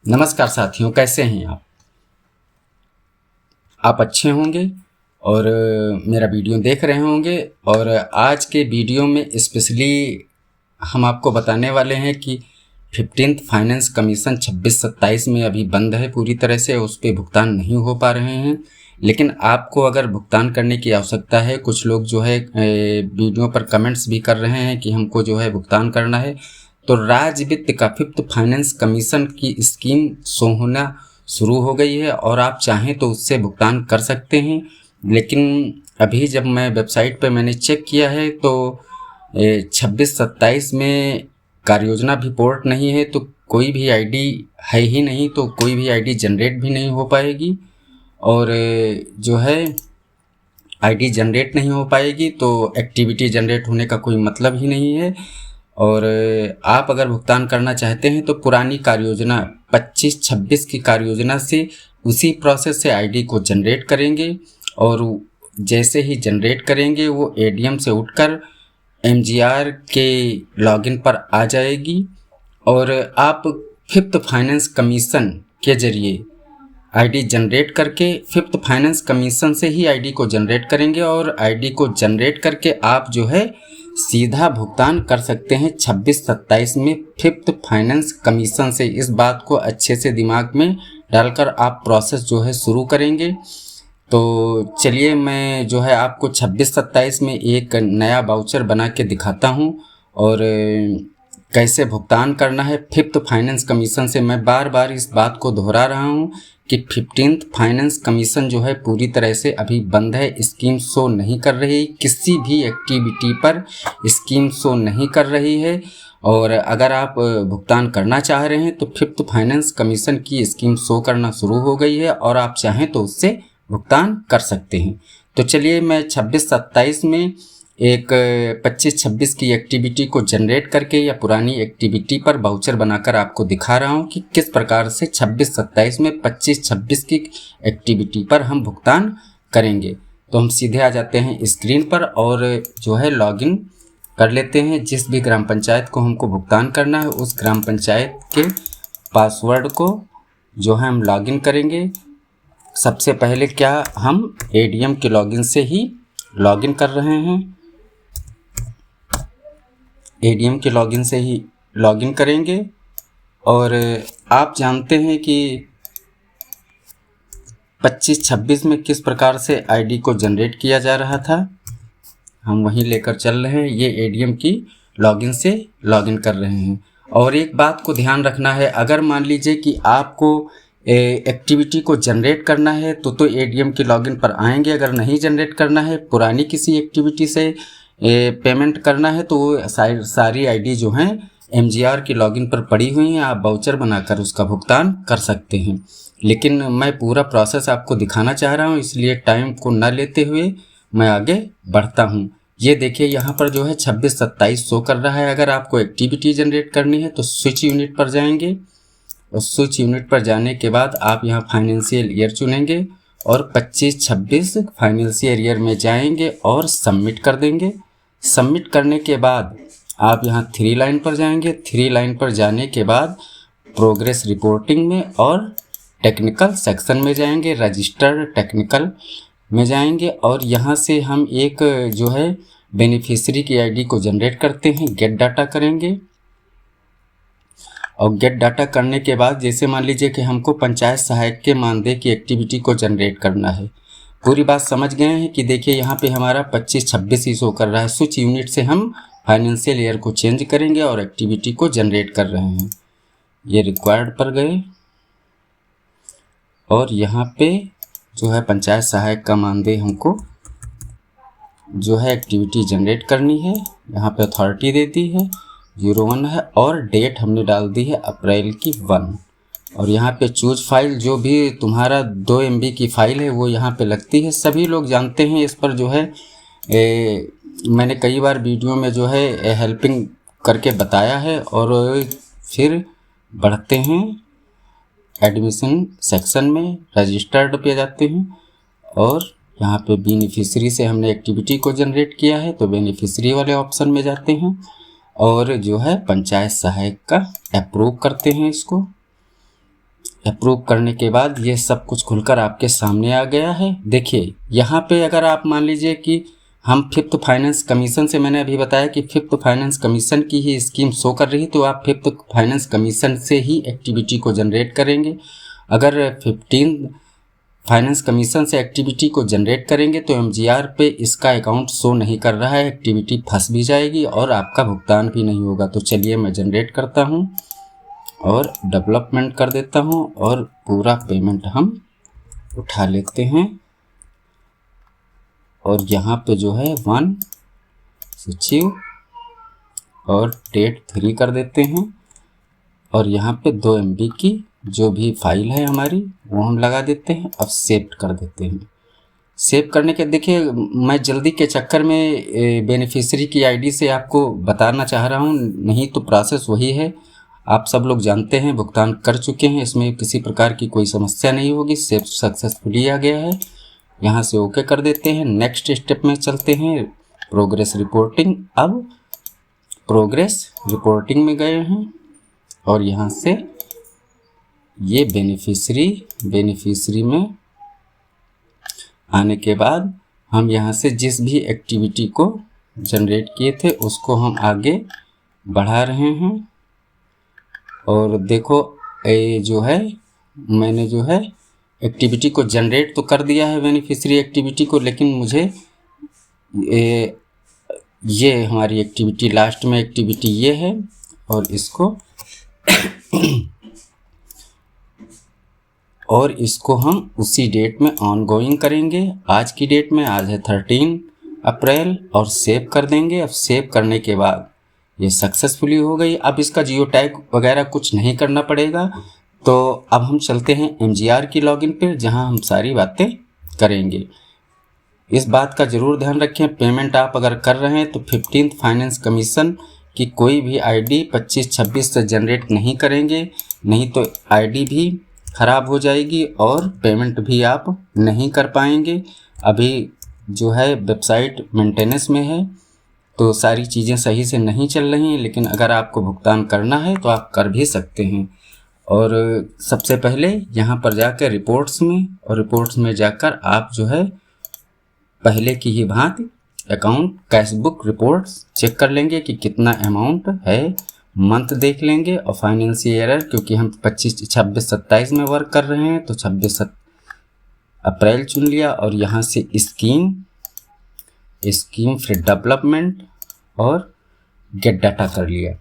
नमस्कार साथियों, कैसे हैं आप अच्छे होंगे और मेरा वीडियो देख रहे होंगे। और आज के वीडियो में स्पेशली हम आपको बताने वाले हैं कि 15th फाइनेंस कमीशन 26-27 में अभी बंद है पूरी तरह से, उस पर भुगतान नहीं हो पा रहे हैं। लेकिन आपको अगर भुगतान करने की आवश्यकता है, कुछ लोग जो है वीडियो पर कमेंट्स भी कर रहे हैं कि हमको जो है भुगतान करना है, तो राज्य वित्त का 5th फाइनेंस कमीशन की स्कीम शो होना शुरू हो गई है और आप चाहें तो उससे भुगतान कर सकते हैं। लेकिन अभी जब मैं वेबसाइट पे मैंने चेक किया है तो 26-27 में कार्य योजना भी पोर्ट नहीं है, तो कोई भी आईडी है ही नहीं, तो कोई भी आईडी जनरेट भी नहीं हो पाएगी। और जो है आईडी जनरेट नहीं हो पाएगी तो एक्टिविटी जनरेट होने का कोई मतलब ही नहीं है। और आप अगर भुगतान करना चाहते हैं तो पुरानी कार्य योजना 25-26 की कार्य योजना से उसी प्रोसेस से आईडी को जनरेट करेंगे और जैसे ही जनरेट करेंगे वो एडीएम से उठकर एमजीआर के लॉगिन पर आ जाएगी और आप 5th फाइनेंस कमीशन के जरिए आईडी जनरेट करके 5th फाइनेंस कमीशन से ही आईडी को जनरेट करेंगे और आईडी को जनरेट करके आप जो है सीधा भुगतान कर सकते हैं 26-27 में 5th फाइनेंस कमीशन से। इस बात को अच्छे से दिमाग में डालकर आप प्रोसेस जो है शुरू करेंगे। तो चलिए मैं जो है आपको 26-27 में एक नया वाउचर बना के दिखाता हूँ और कैसे भुगतान करना है 5th फाइनेंस कमीशन से। मैं बार बार इस बात को दोहरा रहा हूँ कि 15th फाइनेंस कमीशन जो है पूरी तरह से अभी बंद है, स्कीम शो नहीं कर रही, किसी भी एक्टिविटी पर स्कीम शो नहीं कर रही है। और अगर आप भुगतान करना चाह रहे हैं तो 5th फाइनेंस कमीशन की स्कीम शो करना शुरू हो गई है और आप चाहें तो उससे भुगतान कर सकते हैं। तो चलिए मैं 26-27 में एक 25-26 की एक्टिविटी को जनरेट करके या पुरानी एक्टिविटी पर वाउचर बनाकर आपको दिखा रहा हूं कि किस प्रकार से 26-27 में 25-26 की एक्टिविटी पर हम भुगतान करेंगे। तो हम सीधे आ जाते हैं स्क्रीन पर और जो है लॉगिन कर लेते हैं। जिस भी ग्राम पंचायत को हमको भुगतान करना है उस ग्राम पंचायत के पासवर्ड को जो है हम लॉगिन करेंगे। सबसे पहले क्या हम एडीएम के लॉगिन से ही लॉगिन कर रहे हैं, एडीएम के लॉगिन से ही लॉगिन करेंगे। और आप जानते हैं कि 25-26 में किस प्रकार से आईडी को जनरेट किया जा रहा था, हम वहीं लेकर चल रहे हैं। ये एडीएम की लॉगिन से लॉगिन कर रहे हैं। और एक बात को ध्यान रखना है, अगर मान लीजिए कि आपको एक्टिविटी को जनरेट करना है तो एडीएम के लॉगिन पर आएंगे। अगर नहीं जनरेट करना है, पुरानी किसी एक्टिविटी से पेमेंट करना है, तो वो सारी आईडी जो हैं एमजीआर की लॉगिन पर पड़ी हुई हैं, आप वाउचर बनाकर उसका भुगतान कर सकते हैं। लेकिन मैं पूरा प्रोसेस आपको दिखाना चाह रहा हूं, इसलिए टाइम को न लेते हुए मैं आगे बढ़ता हूं। ये देखिए यहाँ पर जो है 26-27 शो कर रहा है। अगर आपको एक्टिविटी जनरेट करनी है तो स्विच यूनिट पर जाएंगे और स्विच यूनिट पर जाने के बाद आप यहाँ फाइनेंशियल ईयर चुनेंगे और 25-26 फाइनेंशियल ईयर में जाएंगे और सबमिट कर देंगे। सबमिट करने के बाद आप यहाँ 3 लाइन पर जाएंगे। 3 लाइन पर जाने के बाद प्रोग्रेस रिपोर्टिंग में और टेक्निकल सेक्शन में जाएंगे, रजिस्टर्ड टेक्निकल में जाएंगे और यहाँ से हम एक जो है बेनिफिशियरी की आईडी को जनरेट करते हैं, गेट डाटा करेंगे। और गेट डाटा करने के बाद जैसे मान लीजिए कि हमको पंचायत सहायक के मानदेय की एक्टिविटी को जनरेट करना है। पूरी बात समझ गए हैं कि देखिए यहाँ पे हमारा 25-26 ही शो कर रहा है। स्विच यूनिट से हम फाइनेंशियल ईयर को चेंज करेंगे और एक्टिविटी को जनरेट कर रहे हैं। ये रिक्वायर्ड पर गए और यहाँ पे जो है पंचायत सहायक का मानदेय हमको जो है एक्टिविटी जनरेट करनी है। यहाँ पे अथॉरिटी दे दी है 01 है और डेट हमने डाल दी है अप्रैल की 1। और यहाँ पे चूज फाइल, जो भी तुम्हारा 2 MB की फ़ाइल है वो यहाँ पे लगती है। सभी लोग जानते हैं इस पर जो है मैंने कई बार वीडियो में जो है हेल्पिंग करके बताया है। और फिर बढ़ते हैं एडमिशन सेक्शन में, रजिस्टर्ड पे जाते हैं और यहाँ पे बेनिफिशियरी से हमने एक्टिविटी को जनरेट किया है तो बेनिफिशियरी वाले ऑप्शन में जाते हैं और जो है पंचायत सहायक का अप्रूव करते हैं इसको। अप्रूव करने के बाद ये सब कुछ खुलकर आपके सामने आ गया है। देखिए यहाँ पे अगर आप मान लीजिए कि हम फिफ्थ फाइनेंस कमीशन से, मैंने अभी बताया कि फिफ्थ फाइनेंस कमीशन की ही स्कीम शो कर रही, तो आप फिफ्थ फाइनेंस कमीशन से ही एक्टिविटी को जनरेट करेंगे। अगर 15 फाइनेंस कमीशन से एक्टिविटी को जनरेट करेंगे तो MGR पे इसका अकाउंट शो नहीं कर रहा है, एक्टिविटी फंस भी जाएगी और आपका भुगतान भी नहीं होगा। तो चलिए मैं जनरेट करता हूँ और डेवलपमेंट कर देता हूँ और पूरा पेमेंट हम उठा लेते हैं। और यहाँ पे जो है 1 सचिव और डेट 3 कर देते हैं और यहाँ पे 2 MB की जो भी फाइल है हमारी वो हम लगा देते हैं। अब सेव कर देते हैं। सेव करने के, देखिए मैं जल्दी के चक्कर में बेनिफिशियरी की आईडी से आपको बताना चाह रहा हूँ, नहीं तो प्रोसेस वही है, आप सब लोग जानते हैं, भुगतान कर चुके हैं, इसमें किसी प्रकार की कोई समस्या नहीं होगी। सेव सक्सेसफुली आ गया है, यहाँ से ओके कर देते हैं। नेक्स्ट स्टेप में चलते हैं, प्रोग्रेस रिपोर्टिंग। अब प्रोग्रेस रिपोर्टिंग में गए हैं और यहाँ से ये बेनिफिशियरी में आने के बाद हम यहाँ से जिस भी एक्टिविटी को जनरेट किए थे उसको हम आगे बढ़ा रहे हैं। और देखो ये जो है, मैंने जो है एक्टिविटी को जनरेट तो कर दिया है बेनिफिशियरी एक्टिविटी को, लेकिन मुझे ये हमारी एक्टिविटी लास्ट में एक्टिविटी ये है और इसको हम उसी डेट में ऑनगोइंग करेंगे। आज की डेट में, आज है 13 अप्रैल और सेव कर देंगे। अब सेव करने के बाद ये सक्सेसफुली हो गई। अब इसका जियो टैग वगैरह कुछ नहीं करना पड़ेगा। तो अब हम चलते हैं MGR की लॉगिन पे, जहां हम सारी बातें करेंगे। इस बात का ज़रूर ध्यान रखें, पेमेंट आप अगर कर रहे हैं तो 15th फाइनेंस कमीशन की कोई भी आईडी 25-26 से जनरेट नहीं करेंगे, नहीं तो आईडी भी ख़राब हो जाएगी और पेमेंट भी आप नहीं कर पाएंगे। अभी जो है वेबसाइट मेंटेनेंस में है तो सारी चीज़ें सही से नहीं चल रही हैं, लेकिन अगर आपको भुगतान करना है तो आप कर भी सकते हैं। और सबसे पहले यहाँ पर जाकर रिपोर्ट्स में जाकर आप जो है पहले की ही भांति अकाउंट कैशबुक रिपोर्ट्स चेक कर लेंगे कि कितना अमाउंट है, मंथ देख लेंगे और फाइनेंशियल ईयर, क्योंकि हम 25, 26, 27 में वर्क कर रहे हैं तो 26 अप्रैल चुन लिया और यहाँ से स्कीम फिर डेवलपमेंट और गेट डाटा कर लिया।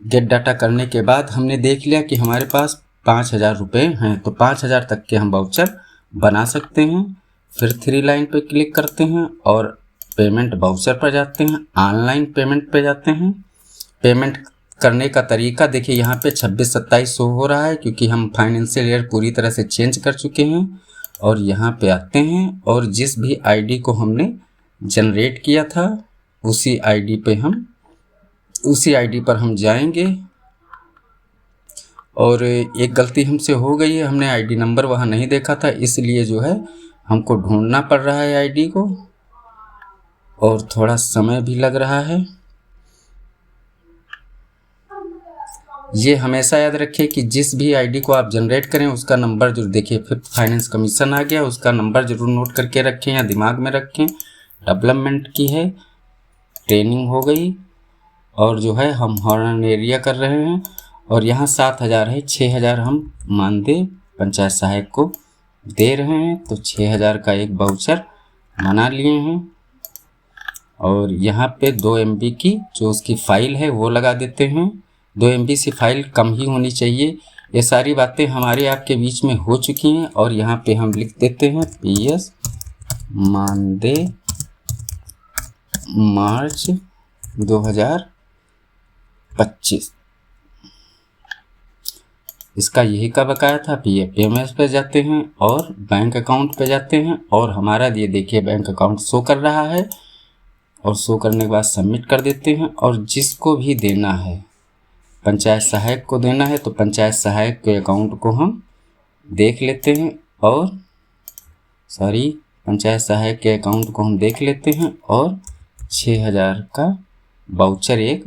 गेट डाटा करने के बाद हमने देख लिया कि हमारे पास 5,000 रुपये हैं, तो 5,000 तक के हम वाउचर बना सकते हैं। फिर 3 लाइन पे क्लिक करते हैं और पेमेंट वाउचर पर जाते हैं, ऑनलाइन पेमेंट पे जाते हैं। पेमेंट करने का तरीका देखिए, यहाँ पे 26-27 शो हो रहा है क्योंकि हम फाइनेंशियल ईयर पूरी तरह से चेंज कर चुके हैं। और यहाँ पे आते हैं और जिस भी आईडी को हमने जनरेट किया था उसी आईडी पर हम जाएंगे। और एक गलती हमसे हो गई है, हमने आईडी नंबर वहाँ नहीं देखा था, इसलिए जो है हमको ढूंढना पड़ रहा है आईडी को और थोड़ा समय भी लग रहा है। ये हमेशा याद रखिए कि जिस भी आईडी को आप जनरेट करें उसका नंबर जो देखिए 5th फाइनेंस कमीशन आ गया, उसका नंबर जरूर नोट करके रखें या दिमाग में रखें। डेवलपमेंट की है, ट्रेनिंग हो गई और जो है हम हॉर्न एरिया कर रहे हैं और यहाँ 7,000 है, 6,000 हम मानदेय पंचायत सहायक को दे रहे हैं, तो 6,000 का एक वाउचर बना लिए हैं। और यहाँ पे 2 MB की जो उसकी फ़ाइल है वो लगा देते हैं। 2 MB से फाइल कम ही होनी चाहिए। ये सारी बातें हमारे आपके बीच में हो चुकी हैं और यहाँ पे हम लिख देते हैं PS मानदेय मार्च 2025। इसका यही का बकाया था। PMS पे जाते हैं और बैंक अकाउंट पे जाते हैं और हमारा ये देखिए बैंक अकाउंट शो कर रहा है और शो करने के बाद सबमिट कर देते हैं। और जिसको भी देना है, पंचायत सहायक को देना है तो पंचायत सहायक के अकाउंट को हम देख लेते हैं और पंचायत सहायक के अकाउंट को हम देख लेते हैं और 6,000 का वाउचर एक,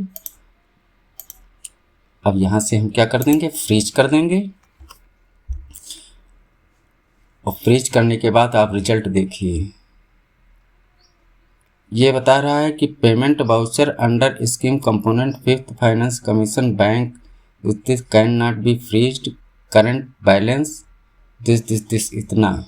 अब यहाँ से हम क्या कर देंगे, फ्रीज कर देंगे और फ्रीज करने के बाद आप रिजल्ट देखिए। ये बता रहा है कि payment voucher under scheme component 5th finance commission bank this can not be freezed, current balance this इतना।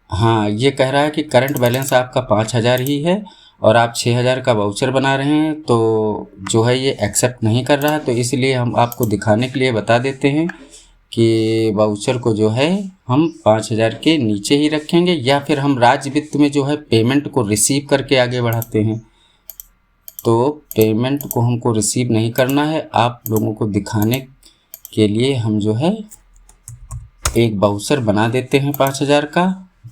हाँ, ये कह रहा है कि करंट बैलेंस आपका 5,000 ही है और आप 6,000 का वाउचर बना रहे हैं, तो जो है ये एक्सेप्ट नहीं कर रहा है। तो इसलिए हम आपको दिखाने के लिए बता देते हैं कि वाउचर को जो है हम 5,000 के नीचे ही रखेंगे, या फिर हम राज्य वित्त में जो है पेमेंट को रिसीव करके आगे बढ़ाते हैं। तो पेमेंट को हमको रिसीव नहीं करना है, आप लोगों को दिखाने के लिए हम जो है एक वाउचर बना देते हैं 5,000 का।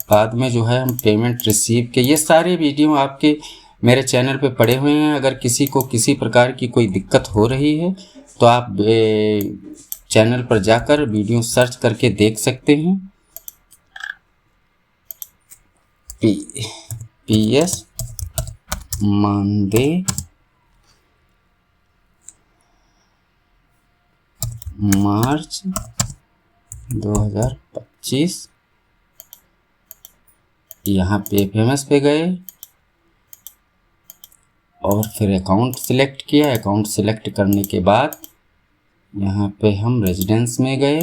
बाद में जो है हम पेमेंट रिसीव के, ये सारे वीडियो आपके मेरे चैनल पे पड़े हुए हैं। अगर किसी को किसी प्रकार की कोई दिक्कत हो रही है तो आप चैनल पर जाकर वीडियो सर्च करके देख सकते हैं। PS मानदेय मार्च 2025, यहाँ पे FMS पे गए और फिर अकाउंट सिलेक्ट किया। अकाउंट सिलेक्ट करने के बाद यहाँ पे हम रेजिडेंस में गए,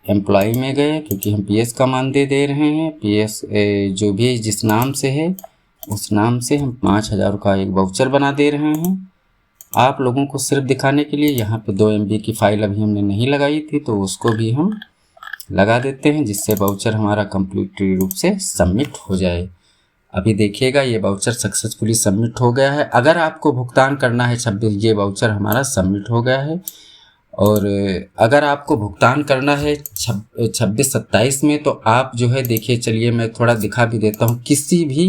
एम्प्लॉय में गए, क्योंकि हम PS का मानदेय दे रहे हैं। PS जो भी जिस नाम से है उस नाम से हम 5,000 का एक वाउचर बना दे रहे हैं आप लोगों को सिर्फ दिखाने के लिए। यहाँ पे 2 MB की फ़ाइल अभी हमने नहीं लगाई थी, तो उसको भी हम लगा देते हैं, जिससे वाउचर हमारा कंप्लीट रूप से सबमिट हो जाए। अभी देखिएगा ये वाउचर सक्सेसफुली सबमिट हो गया है। अगर आपको भुगतान करना है 26, ये वाउचर हमारा सबमिट हो गया है। और अगर आपको भुगतान करना है 26-27 में, तो आप जो है देखिए, चलिए मैं थोड़ा दिखा भी देता हूँ। किसी भी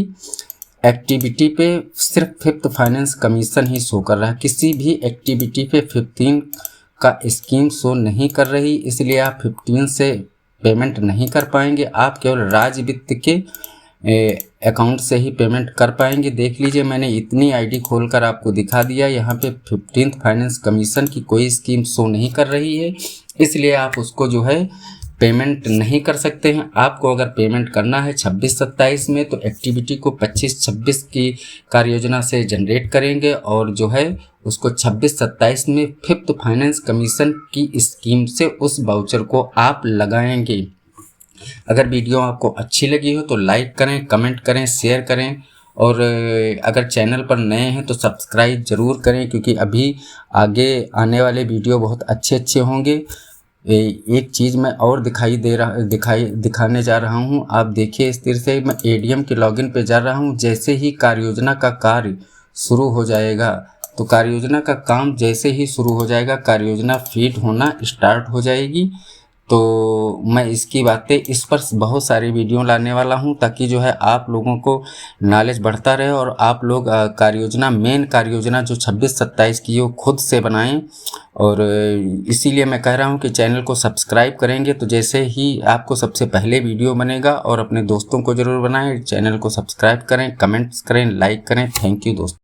एक्टिविटी पे सिर्फ 5th फाइनेंस कमीशन ही शो कर रहा है, किसी भी एक्टिविटी पे 15 का स्कीम शो नहीं कर रही, इसलिए आप 15 से पेमेंट नहीं कर पाएंगे। आप केवल राज्य वित्त के अकाउंट से ही पेमेंट कर पाएंगे। देख लीजिए, मैंने इतनी आईडी खोलकर आपको दिखा दिया। यहाँ पे 15th फाइनेंस कमीशन की कोई स्कीम शो नहीं कर रही है, इसलिए आप उसको जो है पेमेंट नहीं कर सकते हैं। आपको अगर पेमेंट करना है 26-27 में, तो एक्टिविटी को 25-26 की कार्य योजना से जनरेट करेंगे और जो है उसको 26-27 में 5th फाइनेंस कमीशन की स्कीम से उस वाउचर को आप लगाएंगे। अगर वीडियो आपको अच्छी लगी हो तो लाइक करें, कमेंट करें, शेयर करें, और अगर चैनल पर नए हैं तो सब्सक्राइब ज़रूर करें, क्योंकि अभी आगे आने वाले वीडियो बहुत अच्छे होंगे। एक चीज़ मैं और दिखाने जा रहा हूं। आप देखिए, इस तरह से मैं ADM के लॉगिन पे जा रहा हूं। जैसे ही कार्य योजना का कार्य शुरू हो जाएगा, तो कार्य योजना का काम जैसे ही शुरू हो जाएगा, कार्य योजना फीड होना स्टार्ट हो जाएगी। तो मैं इसकी बातें, इस पर बहुत सारी वीडियो लाने वाला हूं, ताकि जो है आप लोगों को नॉलेज बढ़ता रहे और आप लोग मेन कार्य योजना जो 26-27 की, वो खुद से बनाएं। और इसीलिए मैं कह रहा हूं कि चैनल को सब्सक्राइब करेंगे तो जैसे ही आपको सबसे पहले वीडियो बनेगा। और अपने दोस्तों को ज़रूर बनाएं, चैनल को सब्सक्राइब करें, कमेंट्स करें, लाइक करें। थैंक यू दोस्तों।